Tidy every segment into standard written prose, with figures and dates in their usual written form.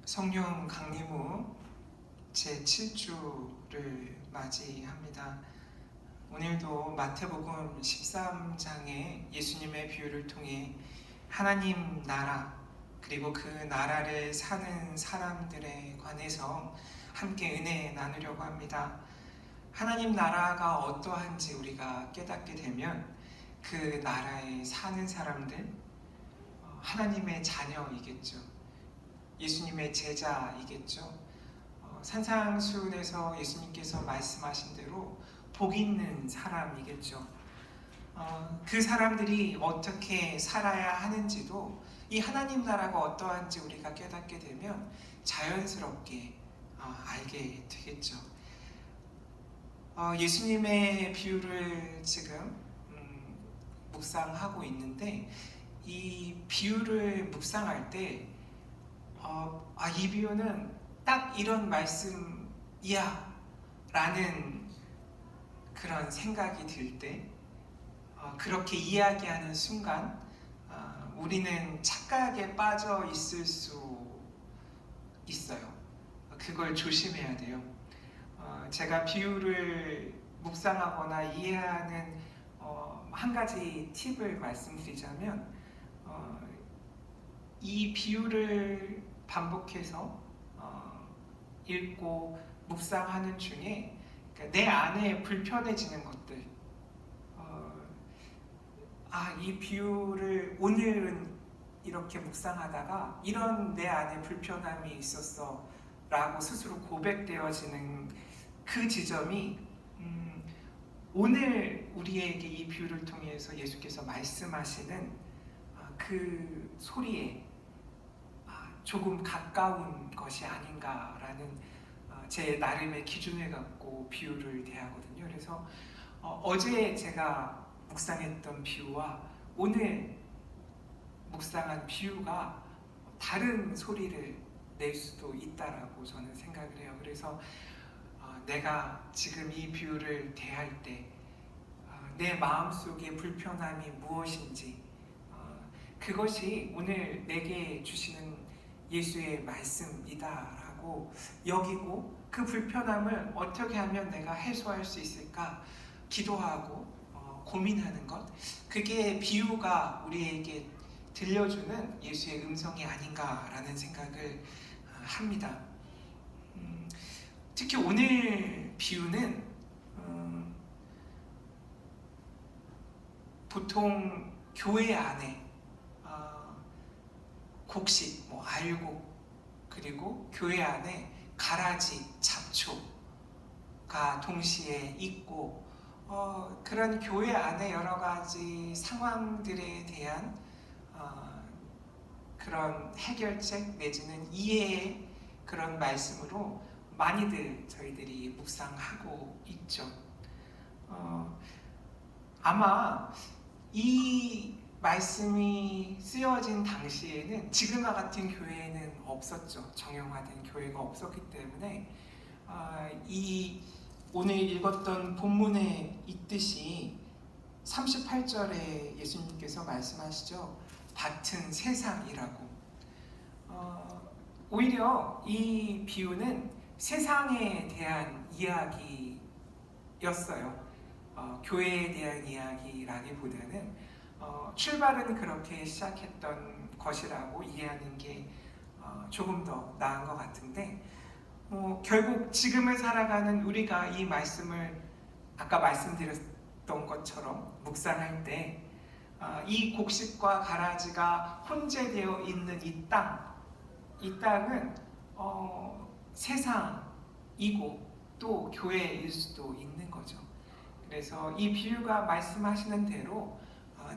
성령 강림후 제7주를 맞이합니다. 오늘도 마태복음 13장의 예수님의 비유를 통해 하나님 나라 그리고 그 나라를 사는 사람들에 관해서 함께 은혜 나누려고 합니다. 하나님 나라가 어떠한지 우리가 깨닫게 되면 그 나라에 사는 사람들, 하나님의 자녀이겠죠. 예수님의 제자이겠죠. 산상수훈에서 예수님께서 말씀하신 대로 복 있는 사람이겠죠. 그 사람들이 어떻게 살아야 하는지도 이 하나님 나라가 어떠한지 우리가 깨닫게 되면 자연스럽게 알게 되겠죠. 예수님의 비유를 지금 묵상하고 있는데, 이 비유를 묵상할 때 이 비유는 딱 이런 말씀이야 라는 그런 생각이 들 때, 그렇게 이야기하는 순간 우리는 착각에 빠져 있을 수 있어요. 그걸 조심해야 돼요. 제가 비유를 묵상하거나 이해하는 한 가지 팁을 말씀드리자면, 이 비유를 반복해서 읽고 묵상하는 중에 내 안에 불편해지는 것들, 이 비유를 오늘은 이렇게 묵상하다가 이런 내 안에 불편함이 있었어 라고 스스로 고백되어지는 그 지점이 오늘 우리에게 이 비유를 통해서 예수께서 말씀하시는 그 소리에 조금 가까운 것이 아닌가라는 제 나름의 기준을 갖고 비유를 대하거든요. 그래서 어제 제가 묵상했던 비유와 오늘 묵상한 비유가 다른 소리를 낼 수도 있다라고 저는 생각을 해요. 그래서 내가 지금 이 비유를 대할 때 내 마음속에 불편함이 무엇인지, 그것이 오늘 내게 주시는 예수의 말씀이다라고 여기고 그 불편함을 어떻게 하면 내가 해소할 수 있을까 기도하고 고민하는 것, 그게 비유가 우리에게 들려주는 예수의 음성이 아닌가라는 생각을 합니다. 특히 오늘 비유는 보통 교회 안에 곡식, 알곡, 그리고 교회 안에 가라지, 잡초가 동시에 있고, 그런 교회 안에 여러 가지 상황들에 대한 그런 해결책 내지는 이해의 그런 말씀으로 많이들 저희들이 묵상하고 있죠. 아마 이 말씀이 쓰여진 당시에는 지금과 같은 교회는 없었죠. 정형화된 교회가 없었기 때문에 이 오늘 읽었던 본문에 있듯이 38절에 예수님께서 말씀하시죠. 밭은 세상이라고. 오히려 이 비유는 세상에 대한 이야기였어요. 교회에 대한 이야기라기보다는 출발은 그렇게 시작했던 것이라고 이해하는 게 조금 더 나은 것 같은데, 결국 지금을 살아가는 우리가 이 말씀을 아까 말씀드렸던 것처럼 묵상할 때 이 곡식과 가라지가 혼재되어 있는 이 땅은 세상이고 또 교회일 수도 있는 거죠. 그래서 이 비유가 말씀하시는 대로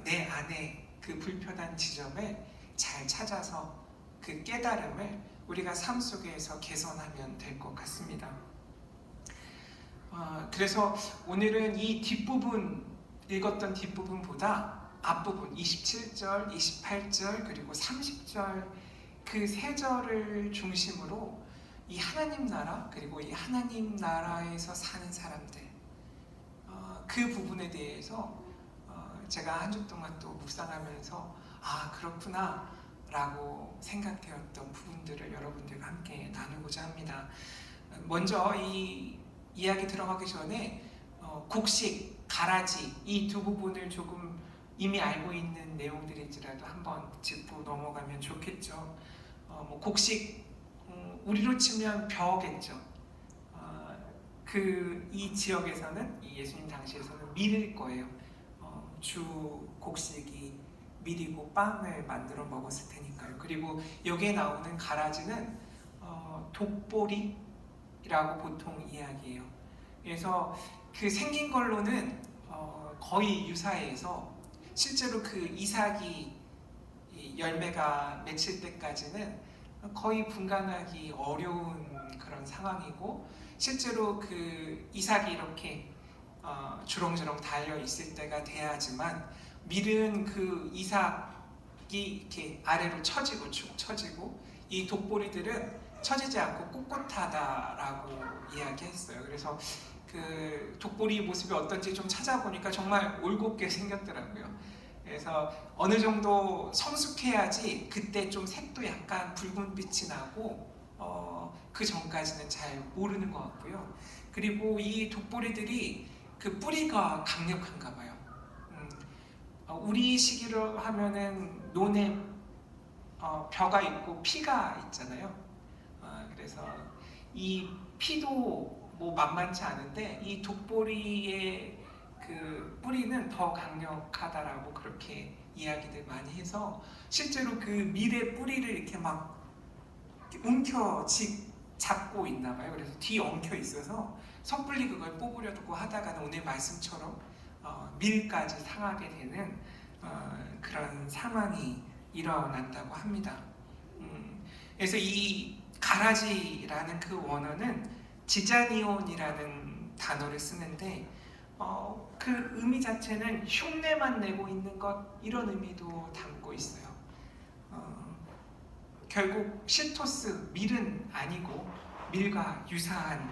내 안에 그 불편한 지점을 잘 찾아서 그 깨달음을 우리가 삶 속에서 개선하면 될 것 같습니다. 그래서 오늘은 이 뒷부분, 읽었던 뒷부분보다 앞부분 27절, 28절 그리고 30절 그 세 절을 중심으로 이 하나님 나라 그리고 이 하나님 나라에서 사는 사람들, 그 부분에 대해서 제가 한 주 동안 또 묵상하면서 그렇구나, 라고 생각되었던 부분들을 여러분들과 함께 나누고자 합니다. 먼저 이 이야기 들어가기 전에 곡식, 가라지 이 두 부분을 조금 이미 알고 있는 내용들일지라도 한번 짚고 넘어가면 좋겠죠. 뭐 곡식, 우리로 치면 벼겠죠. 이 지역에서는 이 예수님 당시에서는 밀일 거예요. 주 곡식이 밀이고 빵을 만들어 먹었을 테니까요. 그리고 여기에 나오는 가라지는 독보리라고 보통 이야기해요. 그래서 그 생긴 걸로는 거의 유사해서 실제로 그 이삭이 열매가 맺힐 때까지는 거의 분간하기 어려운 그런 상황이고, 실제로 그 이삭이 이렇게 주렁주렁 달려 있을 때가 돼야지만, 밀은 그 이삭이 이렇게 아래로 처지고 축 처지고, 이 독보리들은 처지지 않고 꿋꿋하다라고 이야기했어요. 그래서 그 독보리 모습이 어떤지 좀 찾아보니까 정말 올곧게 생겼더라고요. 그래서 어느 정도 성숙해야지 그때 좀 색도 약간 붉은 빛이 나고 그 전까지는 잘 모르는 것 같고요. 그리고 이 독보리들이 그 뿌리가 강력한가 봐요. 우리 시기로 하면은 논에 벼가 있고 피가 있잖아요. 그래서 이 피도 뭐 만만치 않은데 이 독보리의 그 뿌리는 더 강력하다라고 그렇게 이야기들 많이 해서, 실제로 그 밀의 뿌리를 이렇게 막 움켜 잡고 있나 봐요. 그래서 뒤 엉켜 있어서 섣불리 그걸 뽑으려고 하다가는 오늘 말씀처럼 밀까지 상하게 되는 그런 상황이 일어난다고 합니다. 그래서 이 가라지라는 그 원어는 지자니온이라는 단어를 쓰는데, 그 의미 자체는 흉내만 내고 있는 것, 이런 의미도 담고 있어요. 결국 시토스, 밀은 아니고 밀과 유사한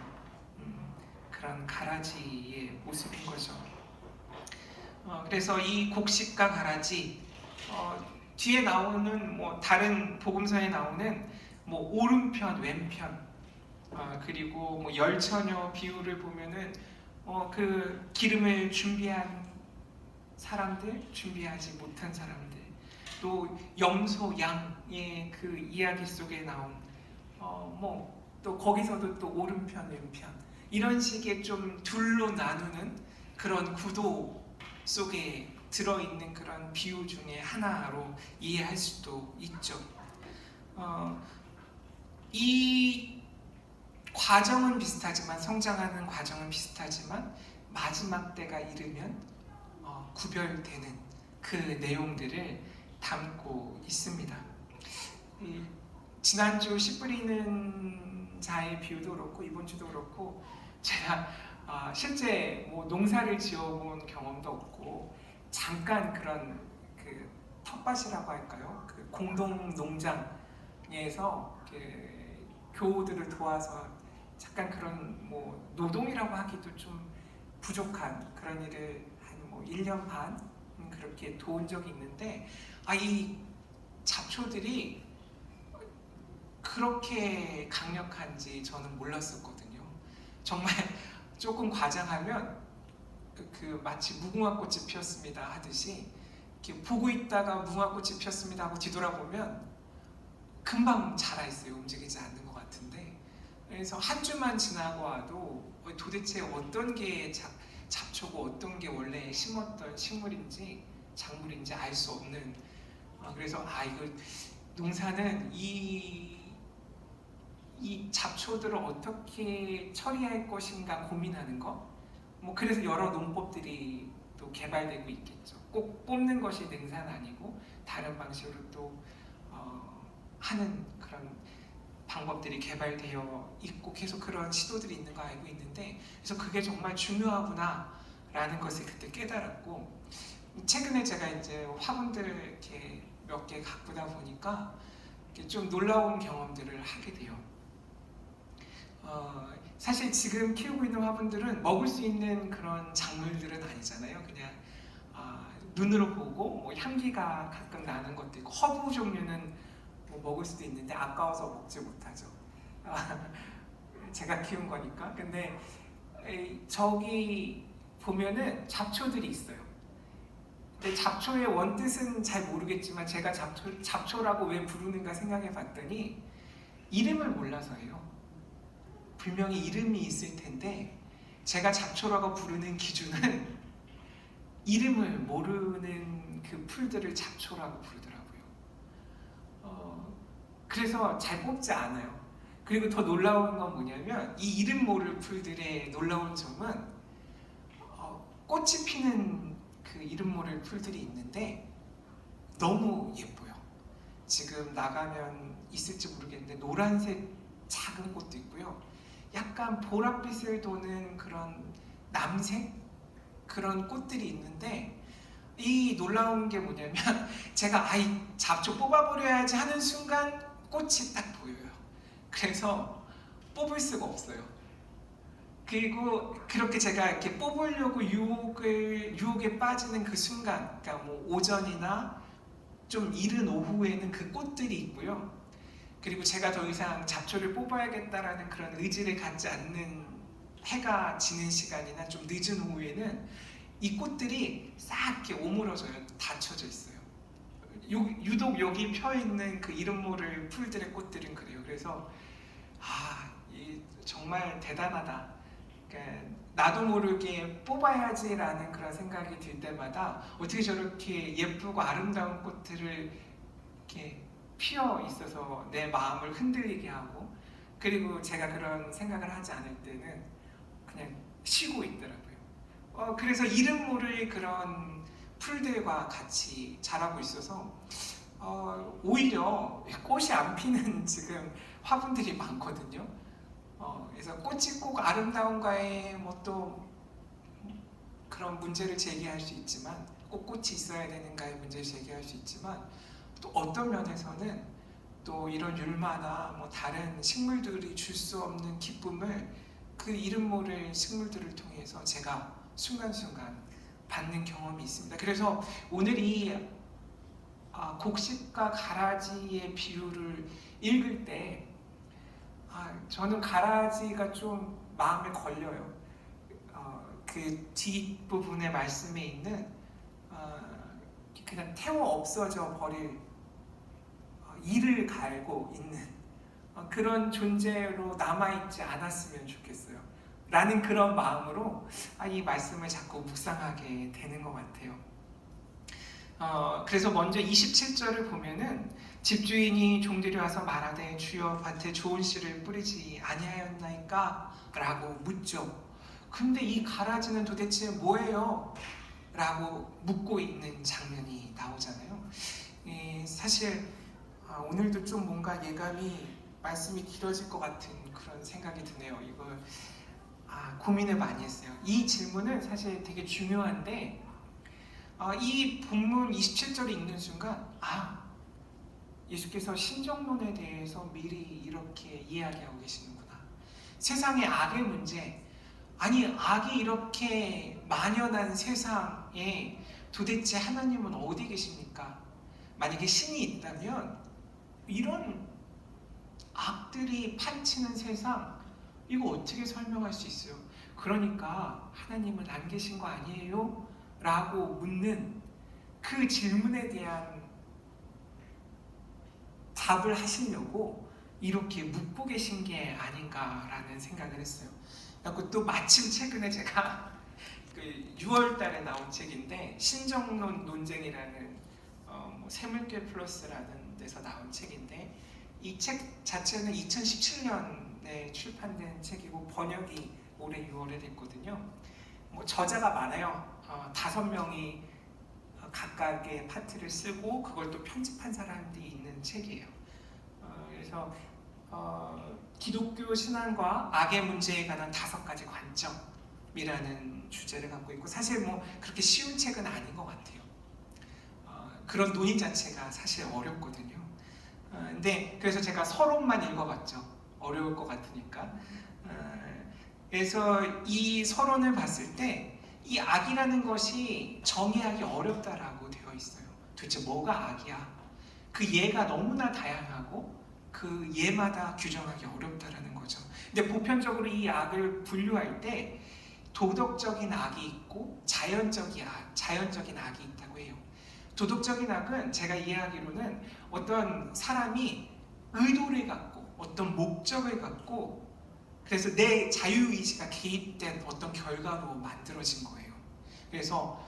그런 가라지의 모습인 거죠. 그래서 이 곡식과 가라지, 뒤에 나오는 뭐 다른 복음서에 나오는 뭐 오른편, 왼편, 그리고 뭐 열처녀 비유를 보면은 그 기름을 준비한 사람들, 준비하지 못한 사람들, 또 염소, 양의 그 이야기 속에 나온 뭐 또 거기서도 또 오른편, 왼편, 이런 식의 좀 둘로 나누는 그런 구도 속에 들어있는 그런 비유 중에 하나로 이해할 수도 있죠. 이 과정은 비슷하지만, 성장하는 과정은 비슷하지만 마지막 때가 이르면 구별되는 그 내용들을 담고 있습니다. 지난주 씨 뿌리는 자의 비유도 그렇고 이번 주도 그렇고, 제가 실제 뭐 농사를 지어본 경험도 없고, 잠깐 그런 그 텃밭이라고 할까요? 그 공동 농장에서 그 교우들을 도와서 잠깐 그런 뭐 노동이라고 하기도 좀 부족한 그런 일을 한 뭐 1년 반 그렇게 도운 적이 있는데, 이 잡초들이 그렇게 강력한지 저는 몰랐었거든요. 정말 조금 과장하면 그 마치 무궁화꽃이 피었습니다 하듯이, 이렇게 보고 있다가 무궁화꽃이 피었습니다 하고 뒤돌아보면 금방 자라 있어요. 움직이지 않는 것 같은데, 그래서 한 주만 지나고 와도 도대체 어떤 게 잡초고 어떤 게 원래 심었던 식물인지 작물인지 알 수 없는, 그래서 이거 농사는 이 잡초들을 어떻게 처리할 것인가 고민하는 거, 뭐 그래서 여러 농법들이 또 개발되고 있겠죠. 꼭 뽑는 것이 능사는 아니고 다른 방식으로 또 하는 그런 방법들이 개발되어 있고 계속 그런 시도들이 있는 거 알고 있는데, 그래서 그게 정말 중요하구나 라는 것을 그때 깨달았고, 최근에 제가 이제 화분들을 이렇게 몇 개 가꾸다 보니까 이렇게 좀 놀라운 경험들을 하게 돼요. 사실 지금 키우고 있는 화분들은 먹을 수 있는 그런 작물들은 아니잖아요. 그냥 눈으로 보고 뭐 향기가 가끔 나는 것도 있고, 허브 종류는 뭐 먹을 수도 있는데 아까워서 먹지 못하죠. 제가 키운 거니까. 근데 저기 보면은 잡초들이 있어요. 근데 잡초의 원뜻은 잘 모르겠지만 제가 잡초라고 왜 부르는가 생각해 봤더니 이름을 몰라서예요. 분명히 이름이 있을 텐데 제가 잡초라고 부르는 기준은 이름을 모르는 그 풀들을 잡초라고 부르더라고요. 그래서 잘 뽑지 않아요. 그리고 더 놀라운 건 뭐냐면 이 이름 모를 풀들의 놀라운 점은 꽃이 피는 그 이름 모를 풀들이 있는데 너무 예뻐요. 지금 나가면 있을지 모르겠는데 노란색 작은 꽃도 있고요. 약간 보랏빛을 도는 그런 남색 그런 꽃들이 있는데 이 놀라운 게 뭐냐면 제가 잡초 뽑아버려야지 하는 순간 꽃이 딱 보여요. 그래서 뽑을 수가 없어요. 그리고 그렇게 제가 이렇게 뽑으려고 유혹에 빠지는 그 순간, 그러니까 뭐 오전이나 좀 이른 오후에는 그 꽃들이 있고요. 그리고 제가 더 이상 잡초를 뽑아야겠다라는 그런 의지를 갖지 않는 해가 지는 시간이나 좀 늦은 오후에는 이 꽃들이 싹 이렇게 오므러져요. 닫혀져 있어요. 유독 여기 펴 있는 그 이름 모를 풀들의 꽃들은 그래요. 그래서 정말 대단하다. 그러니까 나도 모르게 뽑아야지라는 그런 생각이 들 때마다 어떻게 저렇게 예쁘고 아름다운 꽃들을 이렇게 피어 있어서 내 마음을 흔들리게 하고, 그리고 제가 그런 생각을 하지 않을 때는 그냥 쉬고 있더라고요. 그래서 이름 모를 그런 풀들과 같이 자라고 있어서 오히려 꽃이 안 피는 지금 화분들이 많거든요. 그래서 꽃이 꼭 아름다운가에 뭐 또 그런 문제를 제기할 수 있지만, 꼭 꽃이 있어야 되는가의 문제를 제기할 수 있지만, 또 어떤 면에서는 또 이런 율마나 뭐 다른 식물들이 줄 수 없는 기쁨을 그 이름 모를 식물들을 통해서 제가 순간순간 받는 경험이 있습니다. 그래서 오늘 이 곡식과 가라지의 비유를 읽을 때 저는 가라지가 좀 마음에 걸려요. 그 뒷부분의 말씀에 있는 그냥 태워 없어져 버릴 이를 갈고 있는 그런 존재로 남아있지 않았으면 좋겠어요. 라는 그런 마음으로 이 말씀을 자꾸 묵상하게 되는 것 같아요. 그래서 먼저 27절을 보면은 집주인이 종들이 와서 말하되 주여 밭에 좋은 씨를 뿌리지 아니하였나이까? 라고 묻죠. 근데 이 가라지는 도대체 뭐예요? 라고 묻고 있는 장면이 나오잖아요. 사실 오늘도 좀 뭔가 말씀이 길어질 것 같은 그런 생각이 드네요. 이걸 고민을 많이 했어요. 이 질문은 사실 되게 중요한데 이 본문 27절을 읽는 순간 예수께서 신정론에 대해서 미리 이렇게 이야기하고 계시는구나. 세상의 악의 문제, 악이 이렇게 만연한 세상에 도대체 하나님은 어디 계십니까? 만약에 신이 있다면 이런 악들이 판치는 세상, 이거 어떻게 설명할 수 있어요? 그러니까 하나님은 안 계신 거 아니에요? 라고 묻는 그 질문에 대한 답을 하시려고 이렇게 묻고 계신 게 아닌가라는 생각을 했어요. 그리고 또 마침 최근에 제가 6월 달에 나온 책인데 신정론 논쟁이라는 세물계 플러스라는 데서 나온 책인데, 이 책 자체는 2017년에 출판된 책이고 번역이 올해 6월에 됐거든요. 저자가 많아요. 5명이 각각의 파트를 쓰고 그걸 또 편집한 사람들이 있는 책이에요. 그래서 기독교 신앙과 악의 문제에 관한 5가지 관점이라는 주제를 갖고 있고, 사실 그렇게 쉬운 책은 아닌 것 같아요. 그런 논의 자체가 사실 어렵거든요. 근데 그래서 제가 서론만 읽어봤죠. 어려울 것 같으니까. 그래서 이 서론을 봤을 때 이 악이라는 것이 정의하기 어렵다라고 되어 있어요. 도대체 뭐가 악이야? 그 예가 너무나 다양하고 그 예마다 규정하기 어렵다라는 거죠. 근데 보편적으로 이 악을 분류할 때 도덕적인 악이 있고 자연적인 악이 있다고 해요. 도덕적인 악은 제가 이해하기로는 어떤 사람이 의도를 갖고 어떤 목적을 갖고 그래서 내 자유의지가 개입된 어떤 결과로 만들어진 거예요. 그래서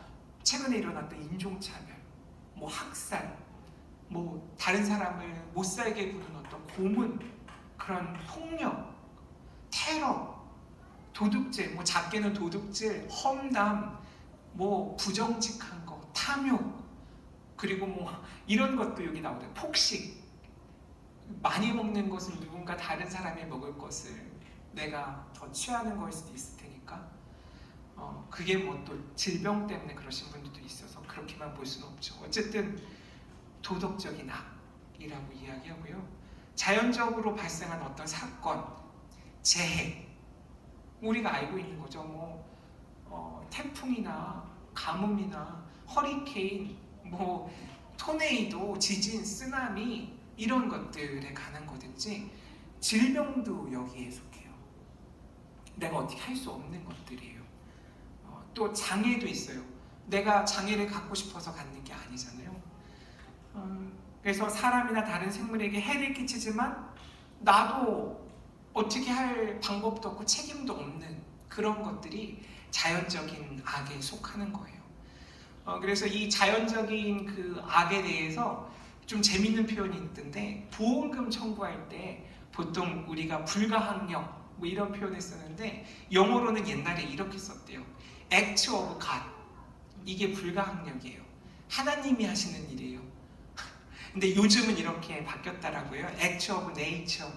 최근에 일어났던 인종차별, 뭐 학살, 뭐 다른 사람을 못살게 구는 어떤 고문, 그런 폭력, 테러, 도둑질, 뭐 작게는 도둑질, 험담, 뭐 부정직한 거, 탐욕, 그리고 뭐 이런 것도 여기 나오죠. 폭식, 많이 먹는 것은 누군가 다른 사람이 먹을 것을 내가 더 취하는 거일 수도 있을 테니까 그게 뭐 또 질병 때문에 그러신 분들도 있어서 그렇게만 볼 수는 없죠. 어쨌든 도덕적인 악이라고 이야기하고요. 자연적으로 발생한 어떤 사건, 재해, 우리가 알고 있는 거죠. 뭐 태풍이나 가뭄이나 허리케인, 뭐 토네이도, 지진, 쓰나미 이런 것들에 관한 거든지 질병도 여기에 속해요. 내가 어떻게 할 수 없는 것들이에요. 또 장애도 있어요. 내가 장애를 갖고 싶어서 갖는 게 아니잖아요. 그래서 사람이나 다른 생물에게 해를 끼치지만 나도 어떻게 할 방법도 없고 책임도 없는 그런 것들이 자연적인 악에 속하는 거예요. 그래서 이 자연적인 그 악에 대해서 좀 재밌는 표현이 있던데, 보험금 청구할 때 보통 우리가 불가항력 뭐 이런 표현을 쓰는데 영어로는 옛날에 이렇게 썼대요. Act of God. 이게 불가항력이에요. 하나님이 하시는 일이에요. 근데 요즘은 이렇게 바뀌었다라고요. Act of Nature.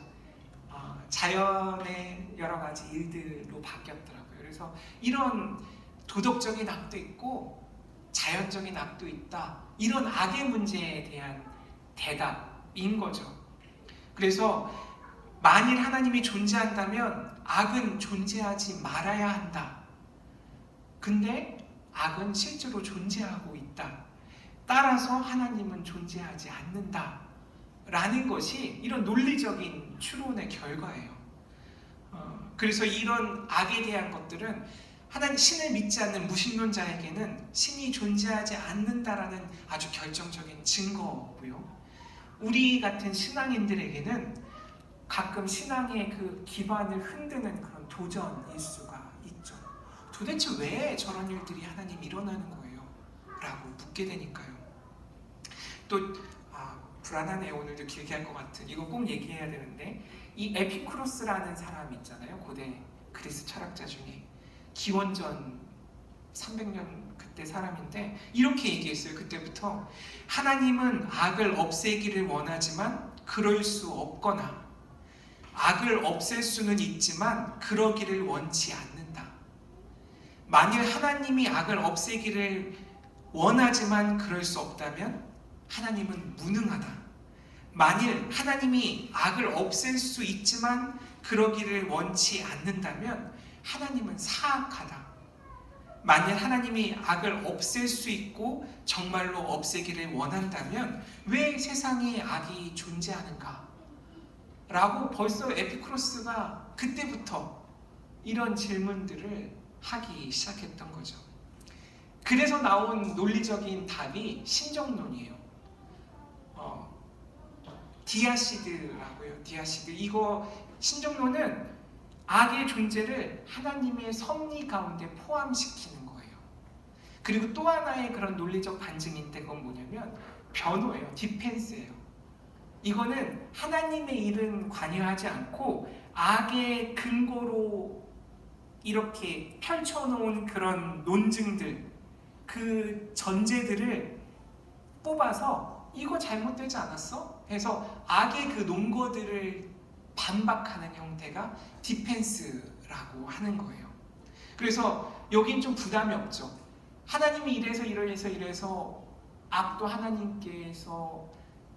자연의 여러 가지 일들로 바뀌었더라고요. 그래서 이런 도덕적인 악도 있고 자연적인 악도 있다. 이런 악의 문제에 대한 대답인 거죠. 그래서 만일 하나님이 존재한다면 악은 존재하지 말아야 한다. 근데 악은 실제로 존재하고 있다. 따라서 하나님은 존재하지 않는다. 라는 것이 이런 논리적인 추론의 결과예요. 그래서 이런 악에 대한 것들은 하나님 신을 믿지 않는 무신론자에게는 신이 존재하지 않는다라는 아주 결정적인 증거고요. 우리 같은 신앙인들에게는 가끔 신앙의 그 기반을 흔드는 그런 도전일 수가 있죠. 도대체 왜 저런 일들이 하나님 일어나는 거예요? 라고 묻게 되니까요. 또 불안하네요. 오늘도 길게 할 것 같은. 이거 꼭 얘기해야 되는데, 이 에피쿠로스라는 사람 있잖아요. 고대 그리스 철학자 중에 기원전 300년 그때 사람인데 이렇게 얘기했어요. 그때부터 하나님은 악을 없애기를 원하지만 그럴 수 없거나 악을 없앨 수는 있지만 그러기를 원치 않는다. 만일 하나님이 악을 없애기를 원하지만 그럴 수 없다면 하나님은 무능하다. 만일 하나님이 악을 없앨 수 있지만 그러기를 원치 않는다면 하나님은 사악하다. 만일 하나님이 악을 없앨 수 있고 정말로 없애기를 원한다면 왜 세상에 악이 존재하는가? 라고 벌써 에피쿠로스가 그때부터 이런 질문들을 하기 시작했던 거죠. 그래서 나온 논리적인 답이 신정론이에요. 디아시드라고요. 디아시드. 이거 신정론은 악의 존재를 하나님의 섭리 가운데 포함시키는 거예요. 그리고 또 하나의 그런 논리적 반증인데 그건 뭐냐면 변호예요. 디펜스예요. 이거는 하나님의 일은 관여하지 않고 악의 근거로 이렇게 펼쳐놓은 그런 논증들, 그 전제들을 뽑아서 이거 잘못되지 않았어? 해서 악의 그 논거들을 반박하는 형태가 디펜스라고 하는 거예요. 그래서 여긴 좀 부담이 없죠. 하나님이 이래서 악도 하나님께서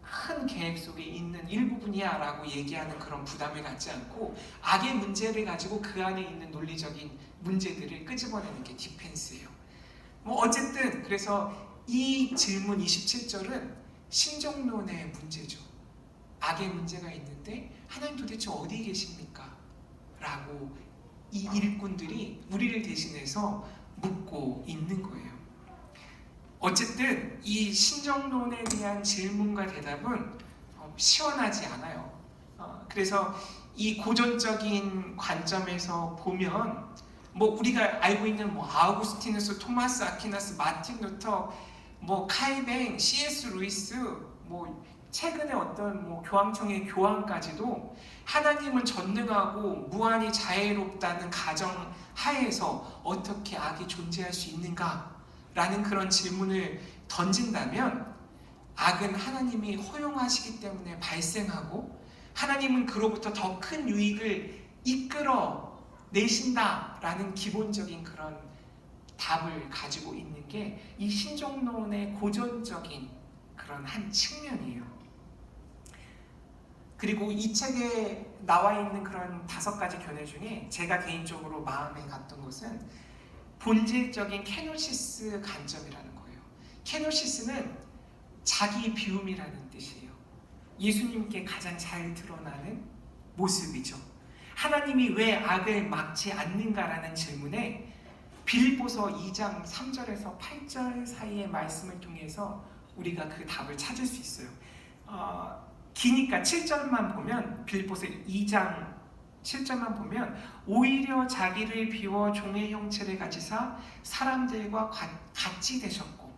큰 계획 속에 있는 일부분이야 라고 얘기하는 그런 부담을 갖지 않고 악의 문제를 가지고 그 안에 있는 논리적인 문제들을 끄집어내는 게 디펜스예요. 뭐 어쨌든 그래서 이 질문 27절은 신정론의 문제죠. 악의 문제가 있는데 하나님 도대체 어디 계십니까? 라고 이 일꾼들이 우리를 대신해서 묻고 있는 거예요. 어쨌든 이 신정론에 대한 질문과 대답은 시원하지 않아요. 그래서 이 고전적인 관점에서 보면 우리가 알고 있는 아우구스티누스, 토마스 아퀴나스, 마틴 루터, 카이뱅, C.S. 루이스, 최근에 어떤 교황청의 교황까지도 하나님은 전능하고 무한히 자애롭다는 가정 하에서 어떻게 악이 존재할 수 있는가라는 그런 질문을 던진다면, 악은 하나님이 허용하시기 때문에 발생하고 하나님은 그로부터 더 큰 유익을 이끌어 내신다라는 기본적인 그런 답을 가지고 있는 게 이 신정론의 고전적인 그런 한 측면이에요. 그리고 이 책에 나와 있는 그런 5가지 견해 중에 제가 개인적으로 마음에 갔던 것은 본질적인 케노시스 관점이라는 거예요. 케노시스는 자기 비움이라는 뜻이에요. 예수님께 가장 잘 드러나는 모습이죠. 하나님이 왜 악을 막지 않는가라는 질문에 빌립보서 2장 3절에서 8절 사이의 말씀을 통해서 우리가 그 답을 찾을 수 있어요. 기니까 7절만 보면, 빌립보서 2장 7절만 보면, 오히려 자기를 비워 종의 형체를 가지사 사람들과 같이 되셨고,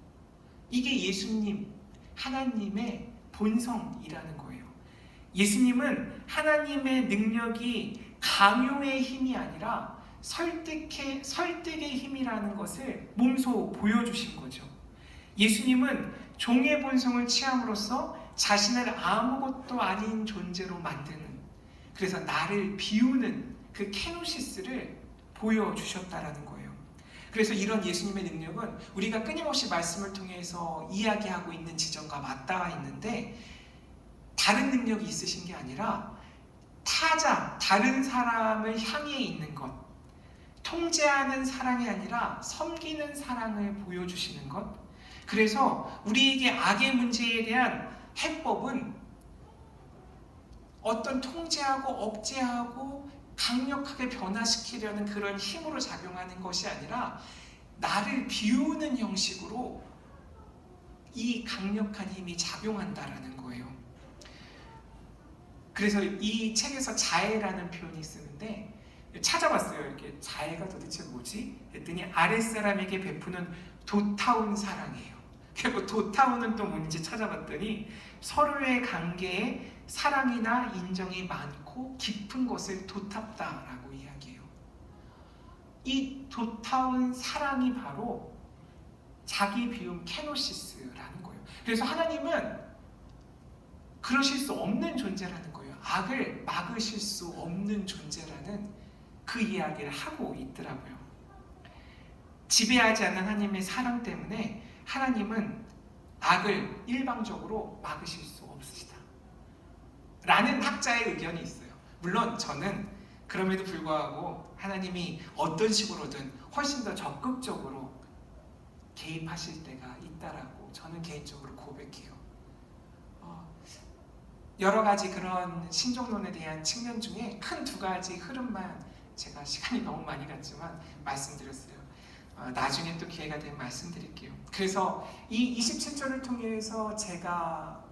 이게 예수님, 하나님의 본성이라는 거예요. 예수님은 하나님의 능력이 강요의 힘이 아니라 설득의 힘이라는 것을 몸소 보여주신 거죠. 예수님은 종의 본성을 취함으로써 자신을 아무것도 아닌 존재로 만드는, 그래서 나를 비우는 그 케노시스를 보여주셨다라는 거예요. 그래서 이런 예수님의 능력은 우리가 끊임없이 말씀을 통해서 이야기하고 있는 지점과 맞닿아 있는데, 다른 능력이 있으신 게 아니라 다른 사람을 향해 있는 것, 통제하는 사랑이 아니라 섬기는 사랑을 보여주시는 것. 그래서 우리에게 악의 문제에 대한 해법은 어떤 통제하고 억제하고 강력하게 변화시키려는 그런 힘으로 작용하는 것이 아니라 나를 비우는 형식으로 이 강력한 힘이 작용한다라는 거예요. 그래서 이 책에서 자애라는 표현이 쓰는데, 찾아봤어요. 이렇게 자애가 도대체 뭐지? 했더니 아랫사람에게 베푸는 도타운 사랑이에요. 그리고 도타운은 또 뭔지 찾아봤더니 서로의 관계에 사랑이나 인정이 많고 깊은 것을 도탑다라고 이야기해요. 이 도타운 사랑이 바로 자기 비움 케노시스라는 거예요. 그래서 하나님은 그러실 수 없는 존재라는 거예요. 악을 막으실 수 없는 존재라는 그 이야기를 하고 있더라고요. 지배하지 않는 하나님의 사랑 때문에 하나님은 악을 일방적으로 막으실 수 없으시다 라는 학자의 의견이 있어요. 물론 저는 그럼에도 불구하고 하나님이 어떤 식으로든 훨씬 더 적극적으로 개입하실 때가 있다라고 저는 개인적으로 고백해요. 여러 가지 그런 신정론에 대한 측면 중에 큰 2가지 흐름만 제가 시간이 너무 많이 갔지만 말씀드렸어요. 나중에 또 기회가 되면 말씀드릴게요. 그래서 이 27절을 통해서 제가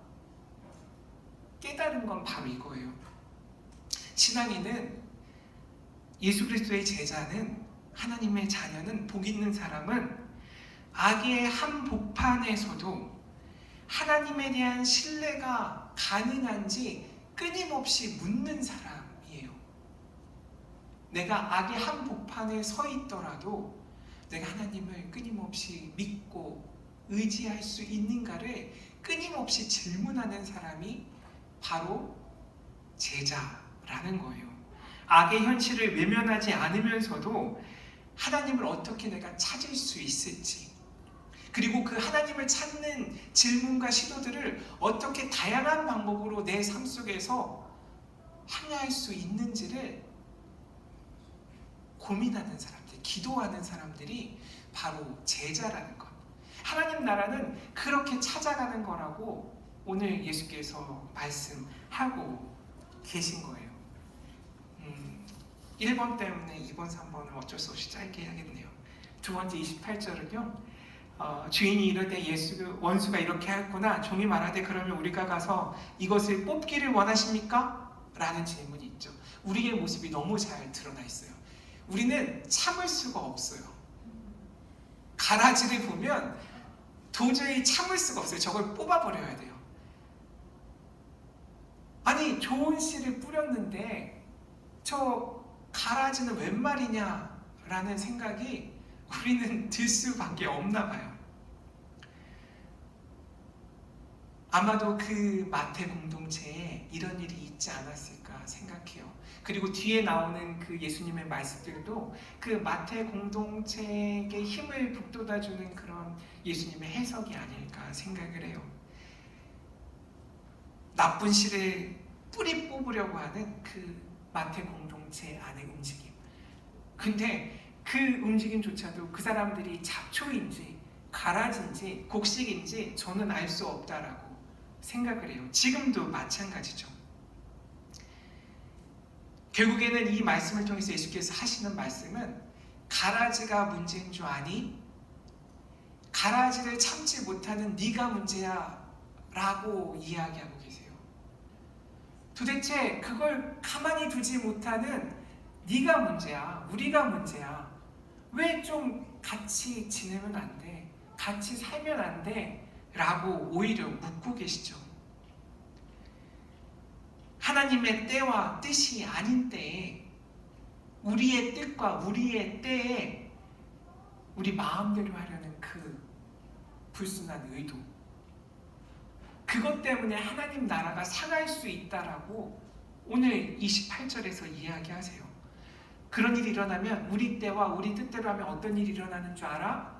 깨달은 건 바로 이거예요. 신앙인은, 예수 그리스도의 제자는, 하나님의 자녀는, 복 있는 사람은 악의 한복판에서도 하나님에 대한 신뢰가 가능한지 끊임없이 묻는 사람이에요. 내가 악의 한복판에 서 있더라도 내가 하나님을 끊임없이 믿고 의지할 수 있는가를 끊임없이 질문하는 사람이 바로 제자라는 거예요. 악의 현실을 외면하지 않으면서도 하나님을 어떻게 내가 찾을 수 있을지, 그리고 그 하나님을 찾는 질문과 시도들을 어떻게 다양한 방법으로 내 삶 속에서 향할 수 있는지를 고민하는 사람들, 기도하는 사람들이 바로 제자라는 것. 하나님 나라는 그렇게 찾아가는 거라고 오늘 예수께서 말씀하고 계신 거예요. 1번 때문에 2번, 3번은 어쩔 수 없이 짧게 해야겠네요. 두 번째 28절은요. 주인이 이르되 원수가 이렇게 했구나. 종이 말하되 그러면 우리가 가서 이것을 뽑기를 원하십니까? 라는 질문이 있죠. 우리의 모습이 너무 잘 드러나 있어요. 우리는 참을 수가 없어요. 가라지를 보면 도저히 참을 수가 없어요. 저걸 뽑아버려야 돼요. 아니, 좋은 씨를 뿌렸는데 저 가라지는 웬 말이냐 라는 생각이 우리는 들 수밖에 없나 봐요. 아마도 그 마태 공동체에 이런 일이 있지 않았을까 생각해요. 그리고 뒤에 나오는 그 예수님의 말씀들도 그 마태 공동체에게 힘을 북돋아주는 그런 예수님의 해석이 아닐까 생각을 해요. 나쁜 씨를 뿌리 뽑으려고 하는 그 마태 공동체 안의 움직임. 근데 그 움직임조차도 그 사람들이 잡초인지 가라지인지 곡식인지 저는 알 수 없다라고 생각을 해요. 지금도 마찬가지죠. 결국에는 이 말씀을 통해서 예수께서 하시는 말씀은 가라지가 문제인 줄 아니? 가라지를 참지 못하는 네가 문제야 라고 이야기하고 계세요. 도대체 그걸 가만히 두지 못하는 네가 문제야, 우리가 문제야. 왜 좀 같이 지내면 안 돼? 같이 살면 안 돼? 라고 오히려 묻고 계시죠. 하나님의 때와 뜻이 아닌 때에 우리의 뜻과 우리의 때에 우리 마음대로 하려는 그 불순한 의도, 그것 때문에 하나님 나라가 상할 수 있다라고 오늘 28절에서 이야기하세요. 그런 일이 일어나면 우리 때와 우리 뜻대로 하면 어떤 일이 일어나는 줄 알아?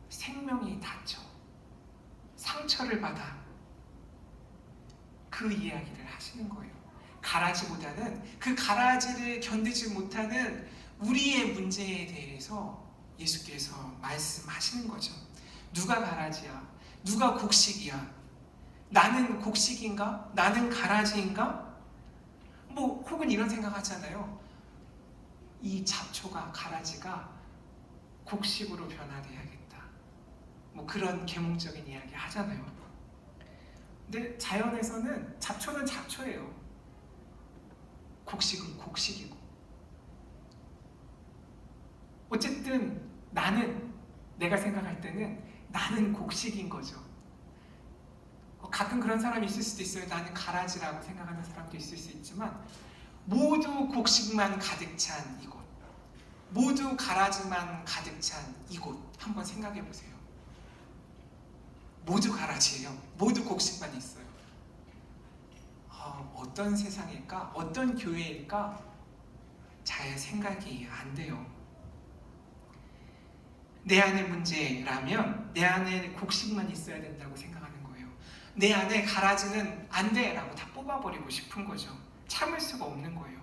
생명이 다쳐, 상처를 받아. 그 이야기를 하시는 거예요. 가라지보다는 그 가라지를 견디지 못하는 우리의 문제에 대해서 예수께서 말씀하시는 거죠. 누가 가라지야? 누가 곡식이야? 나는 곡식인가? 나는 가라지인가? 혹은 이런 생각하잖아요. 이 잡초가, 가라지가 곡식으로 변화돼야겠다. 그런 계몽적인 이야기 하잖아요. 근데 자연에서는 잡초는 잡초예요. 곡식은 곡식이고. 어쨌든 내가 생각할 때는 나는 곡식인 거죠. 가끔 그런 사람이 있을 수도 있어요. 나는 가라지라고 생각하는 사람도 있을 수 있지만 모두 곡식만 가득 찬 이곳, 모두 가라지만 가득 찬 이곳 한번 생각해 보세요. 모두 가라지예요. 모두 곡식만 있어요. 어떤 세상일까? 어떤 교회일까? 잘 생각이 안 돼요. 내 안의 문제라면 내 안에 곡식만 있어야 된다고 생각하는 거예요. 내 안에 가라지는 안 돼 라고 다 뽑아버리고 싶은 거죠. 참을 수가 없는 거예요.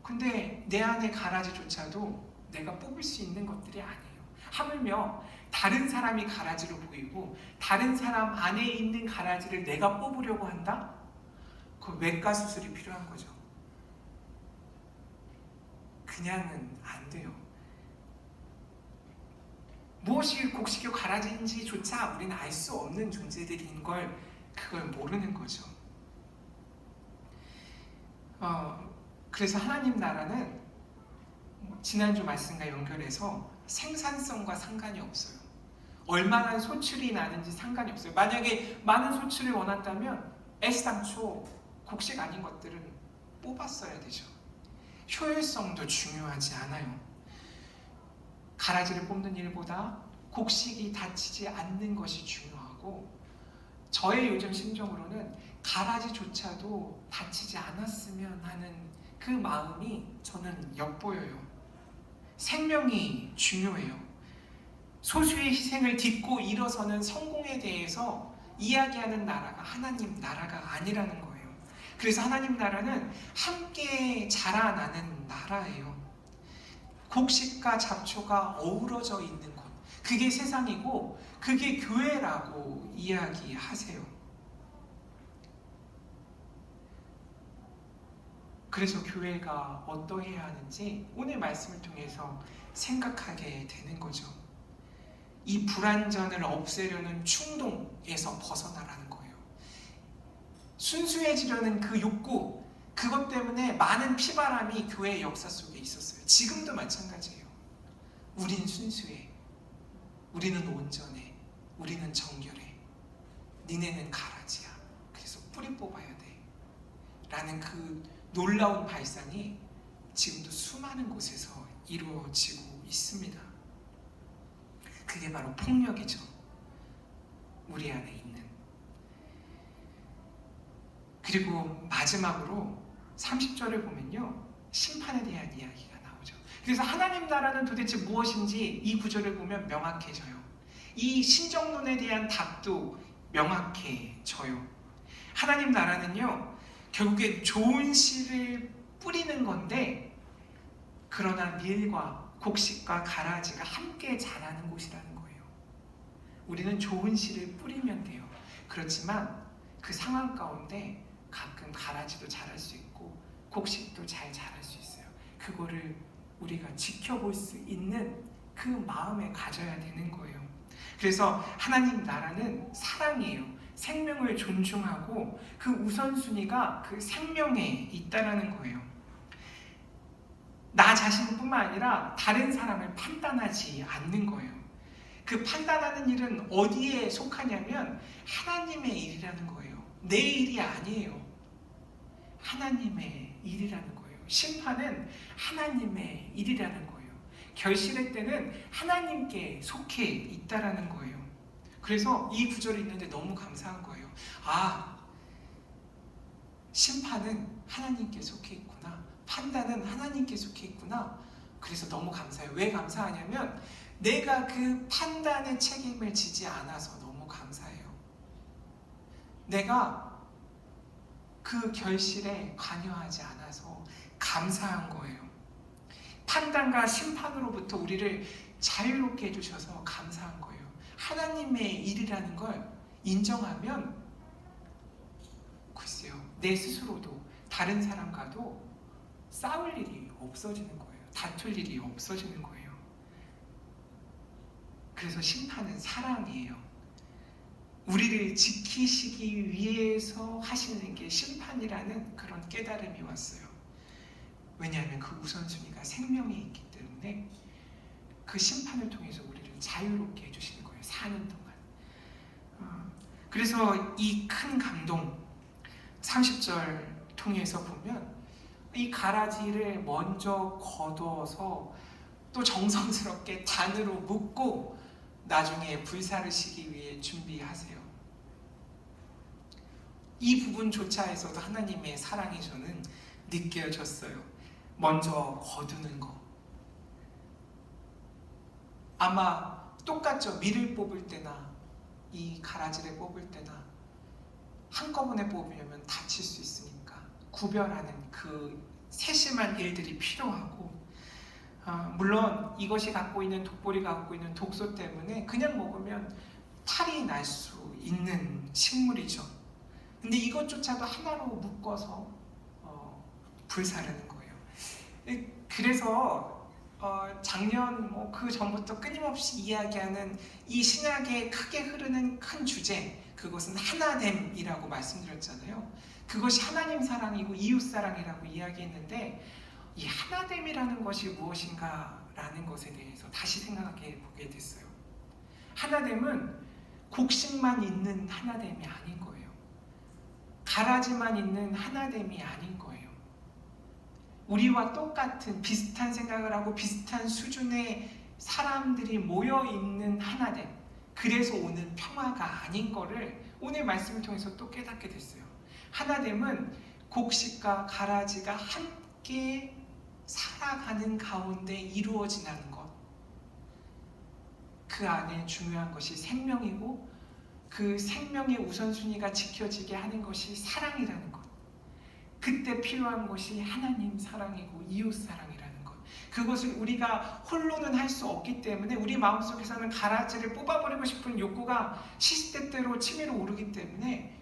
근데 내 안의 가라지조차도 내가 뽑을 수 있는 것들이 아니에요. 하물며 다른 사람이 가라지로 보이고 다른 사람 안에 있는 가라지를 내가 뽑으려고 한다? 그 외과 수술이 필요한 거죠. 그냥은 안 돼요. 무엇이 곡식이고 가라지인지조차 우리는 알 수 없는 존재들인 걸 그걸 모르는 거죠. 그래서 하나님 나라는 지난주 말씀과 연결해서 생산성과 상관이 없어요. 얼마나 소출이 나는지 상관이 없어요. 만약에 많은 소출을 원한다면 애시당초 곡식 아닌 것들은 뽑았어야 되죠. 효율성도 중요하지 않아요. 가라지를 뽑는 일보다 곡식이 다치지 않는 것이 중요하고, 저의 요즘 심정으로는 가라지조차도 다치지 않았으면 하는 그 마음이 저는 엿보여요. 생명이 중요해요. 소수의 희생을 딛고 일어서는 성공에 대해서 이야기하는 나라가 하나님 나라가 아니라는 거예요. 그래서 하나님 나라는 함께 자라나는 나라예요. 곡식과 잡초가 어우러져 있는 곳, 그게 세상이고 그게 교회라고 이야기하세요. 그래서 교회가 어떠해야 하는지 오늘 말씀을 통해서 생각하게 되는 거죠. 이 불완전을 없애려는 충동에서 벗어나라는 거예요. 순수해지려는 그 욕구, 그것 때문에 많은 피바람이 교회의 역사 속에 있었어요. 지금도 마찬가지예요. 우린 순수해, 우리는 온전해, 우리는 정결해, 니네는 가라지야, 그래서 뿌리 뽑아야 돼 라는 그 놀라운 발상이 지금도 수많은 곳에서 이루어지고 있습니다. 그게 바로 폭력이죠. 우리 안에 있는. 그리고 마지막으로 30절을 보면요, 심판에 대한 이야기가 나오죠. 그래서 하나님 나라는 도대체 무엇인지 이 구절을 보면 명확해져요. 이 신정론에 대한 답도 명확해져요. 하나님 나라는요, 결국에 좋은 씨를 뿌리는 건데, 그러나 밀과 곡식과 가라지가 함께 자라는 곳이라는 거예요. 우리는 좋은 씨를 뿌리면 돼요. 그렇지만 그 상황 가운데 가끔 가라지도 자랄 수 있고 곡식도 잘 자랄 수 있어요. 그거를 우리가 지켜볼 수 있는 그 마음에 가져야 되는 거예요. 그래서 하나님 나라는 사랑이에요. 생명을 존중하고 그 우선순위가 그 생명에 있다라는 거예요. 나 자신뿐만 아니라 다른 사람을 판단하지 않는 거예요. 그 판단하는 일은 어디에 속하냐면 하나님의 일이라는 거예요. 내 일이 아니에요. 하나님의 일이라는 거예요. 심판은 하나님의 일이라는 거예요. 결실의 때는 하나님께 속해 있다라는 거예요. 그래서 이 구절이 있는데 너무 감사한 거예요. 아, 심판은 하나님께 속해 있구나. 판단은 하나님께 속해 있구나. 그래서 너무 감사해요. 왜 감사하냐면 내가 그 판단의 책임을 지지 않아서 너무 감사해요. 내가 그 결실에 관여하지 않아서 감사한 거예요. 판단과 심판으로부터 우리를 자유롭게 해주셔서 감사한 거예요. 하나님의 일이라는 걸 인정하면 글쎄요, 내 스스로도 다른 사람과도 싸울 일이 없어지는 거예요. 다툴 일이 없어지는 거예요. 그래서 심판은 사랑이에요. 우리를 지키시기 위해서 하시는 게 심판이라는 그런 깨달음이 왔어요. 왜냐하면 그 우선순위가 생명에 있기 때문에 그 심판을 통해서 우리를 자유롭게 해주시는 거예요. 사는 동안. 그래서 이 큰 감동 30절 통해서 보면 이 가라지를 먼저 걷어서 또 정성스럽게 단으로 묶고 나중에 불사르시기 위해 준비하세요. 이 부분조차에서도 하나님의 사랑이 저는 느껴졌어요. 먼저 거두는 거. 아마 똑같죠. 밀을 뽑을 때나 이 가라지를 뽑을 때나 한꺼번에 뽑으려면 다칠 수 있으니까 구별하는 그 세심한 일들이 필요하고, 물론 이것이 갖고 있는 독보리가 갖고 있는 독소 때문에 그냥 먹으면 탈이 날 수 있는 식물이죠. 근데 이것조차도 하나로 묶어서 불사르는 거예요. 그래서 작년 그 전부터 끊임없이 이야기하는 이 신약에 크게 흐르는 큰 주제, 그것은 하나됨이라고 말씀드렸잖아요. 그것이 하나님 사랑이고 이웃 사랑이라고 이야기했는데, 이 하나됨이라는 것이 무엇인가라는 것에 대해서 다시 생각해 보게 됐어요. 하나됨은 곡식만 있는 하나됨이 아닌 거예요. 가라지만 있는 하나됨이 아닌 거예요. 우리와 똑같은 비슷한 생각을 하고 비슷한 수준의 사람들이 모여 있는 하나됨, 그래서 오는 평화가 아닌 거를 오늘 말씀을 통해서 또 깨닫게 됐어요. 하나됨은 곡식과 가라지가 함께 살아가는 가운데 이루어지는 것, 그 안에 중요한 것이 생명이고 그 생명의 우선순위가 지켜지게 하는 것이 사랑이라는 것, 그때 필요한 것이 하나님 사랑이고 이웃 사랑이라는 것, 그것을 우리가 홀로는 할 수 없기 때문에 우리 마음속에서는 가라지를 뽑아버리고 싶은 욕구가 시시때때로 치밀어 오르기 때문에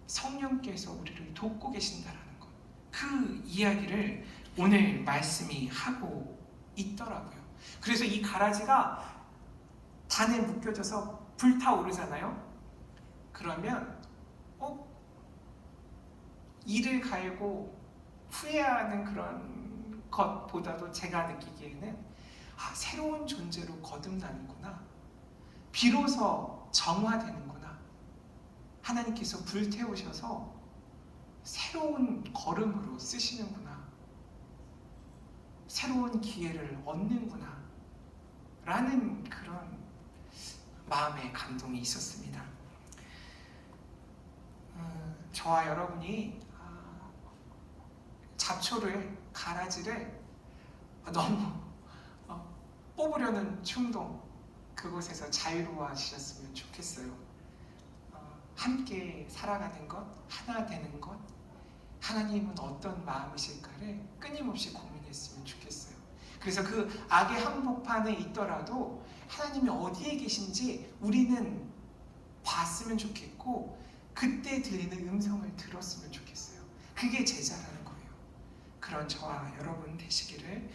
성령께서 우리를 돕고 계신다라는 것, 그 이야기를 오늘 말씀이 하고 있더라고요. 그래서 이 가라지가 단에 묶여져서 불타오르잖아요. 그러면 이를 갈고 후회하는 그런 것보다도 제가 느끼기에는 새로운 존재로 거듭나는구나. 비로소 정화되는구나. 하나님께서 불태우셔서 새로운 걸음으로 쓰시는구나. 새로운 기회를 얻는구나. 라는 그런 마음의 감동이 있었습니다. 저와 여러분이 잡초를, 가라지를 너무 뽑으려는 충동, 그곳에서 자유로워지셨으면 좋겠어요. 함께 살아가는 것, 하나 되는 것, 하나님은 어떤 마음이실까를 끊임없이 고민했으면 좋겠어요. 그래서 그 악의 한복판에 있더라도 하나님이 어디에 계신지 우리는 봤으면 좋겠고, 그때 들리는 음성을 들었으면 좋겠어요. 그게 제자라는 거예요. 그런 저와 여러분 되시기를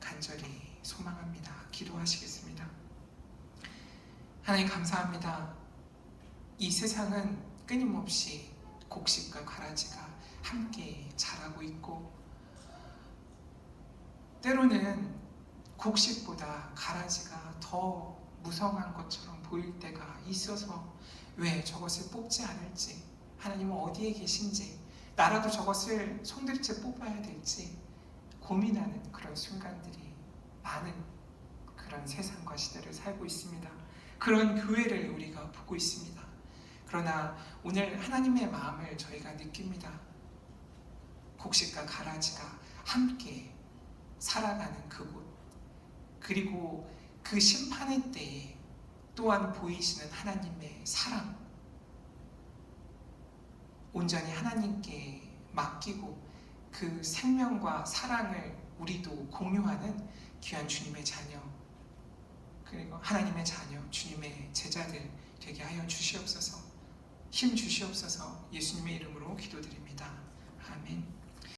간절히 소망합니다. 기도하시겠습니다. 하나님 감사합니다. 이 세상은 끊임없이 곡식과 가라지가 함께 자라고 있고, 때로는 곡식보다 가라지가 더 무성한 것처럼 보일 때가 있어서 왜 저것을 뽑지 않을지, 하나님은 어디에 계신지, 나라도 저것을 손들채 뽑아야 될지 고민하는 그런 순간들이 많은 그런 세상과 시대를 살고 있습니다. 그런 교회를 우리가 보고 있습니다. 그러나 오늘 하나님의 마음을 저희가 느낍니다. 곡식과 가라지가 함께 살아가는 그곳, 그리고 그 심판의 때에 또한 보이시는 하나님의 사랑, 온전히 하나님께 맡기고 그 생명과 사랑을 우리도 공유하는 귀한 주님의 자녀, 그리고 하나님의 자녀, 주님의 제자들 되게 하여 주시옵소서. 힘 주시옵소서. 예수님의 이름으로 기도드립니다. 아멘.